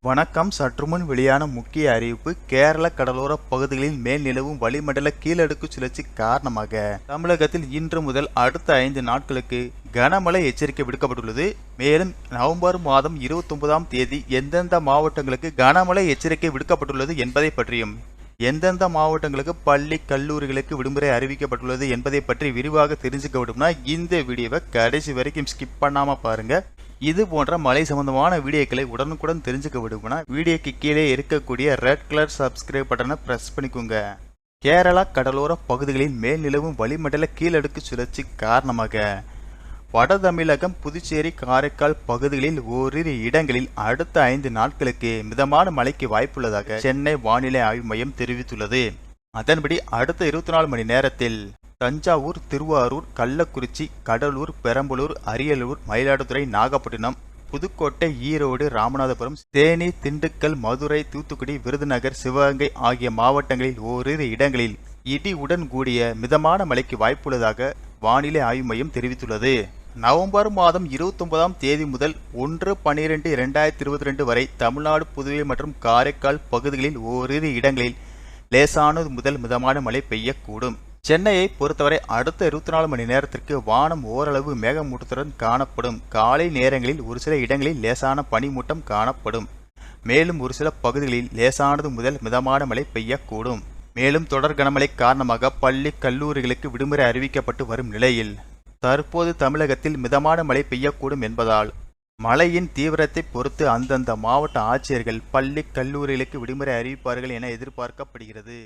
வணக்கம். சற்றுமுன் வெளியான முக்கிய அறிவிப்பு. கேரள கடலோர பகுதிகளில் மேல் நிலவும் வளிமண்டல கீழடுக்கு சுழற்சி காரணமாக தமிழகத்தில் இன்று முதல் அடுத்த 5 நாட்களுக்கு கனமழை எச்சரிக்கை விடுக்கப்பட்டுள்ளது. மேலும் நவம்பர் மாதம் 29ஆம் தேதி எந்தெந்த மாவட்டங்களுக்கு கனமழை எச்சரிக்கை விடுக்கப்பட்டுள்ளது என்பதை பற்றியும், எந்தெந்த மாவட்டங்களுக்கு பள்ளி கல்லூரிகளுக்கு விடுமுறை அறிவிக்கப்பட்டுள்ளது என்பதை பற்றி விரிவாக தெரிஞ்சுக்க விடும்னா இந்த வீடியோவை கடைசி வரைக்கும் ஸ்கிப் பண்ணாம பாருங்க. இது போன்ற மழை சம்பந்தமான வீடியோக்களை உடனுக்குடன் தெரிஞ்சுக்க விடும்னா வீடியோக்கு கீழே இருக்கக்கூடிய ரெட் கலர் சப்ஸ்கிரைப் பட்டனை பிரஸ் பண்ணிக்கோங்க. கேரளா கடலோர பகுதிகளில் மேல் நிலவும் வளிமண்டல கீழடுக்கு சுழற்சி காரணமாக வட தமிழகம், புதுச்சேரி, காரைக்கால் பகுதிகளில் ஓரிரு இடங்களில் அடுத்த 5 நாட்களுக்கு மிதமான மழைக்கு வாய்ப்புள்ளதாக சென்னை வானிலை ஆய்வு மையம் தெரிவித்துள்ளது. அதன்படி அடுத்த 24 மணி நேரத்தில் தஞ்சாவூர், திருவாரூர், கள்ளக்குறிச்சி, கடலூர், பெரம்பலூர், அரியலூர், மயிலாடுதுறை, நாகப்பட்டினம், புதுக்கோட்டை, ஈரோடு, ராமநாதபுரம், தேனி, திண்டுக்கல், மதுரை, தூத்துக்குடி, விருதுநகர், சிவகங்கை ஆகிய மாவட்டங்களில் ஓரிரு இடங்களில் இடியுடன் கூடிய மிதமான மழைக்கு வாய்ப்புள்ளதாக வானிலை ஆய்வு மையம் தெரிவித்துள்ளது. நவம்பர் மாதம் 29ஆம் தேதி முதல் 1/12/2022 வரை தமிழ்நாடு, புதுவை மற்றும் காரைக்கால் பகுதிகளில் ஓரிரு இடங்களில் லேசானது முதல் மிதமான மழை பெய்யக்கூடும். சென்னையை பொறுத்தவரை அடுத்த 24 மணி நேரத்திற்கு வானம் ஓரளவு மேகமூட்டத்துடன் காணப்படும். காலை நேரங்களில் ஒரு சில இடங்களில் லேசான பனிமூட்டம் காணப்படும். மேலும் ஒரு சில பகுதிகளில் லேசானது முதல் மிதமான மழை பெய்யக்கூடும். மேலும் தொடர் கனமழை காரணமாக பள்ளி கல்லூரிகளுக்கு விடுமுறை அறிவிக்கப்பட்டு வரும் நிலையில் தற்போது தமிழகத்தில் மிதமான மழை பெய்யக்கூடும் என்பதால் மழையின் தீவிரத்தை பொறுத்து அந்தந்த மாவட்ட ஆட்சியர்கள் பள்ளி கல்லூரிகளுக்கு விடுமுறை அறிவிப்பார்கள் என எதிர்பார்க்கப்படுகிறது.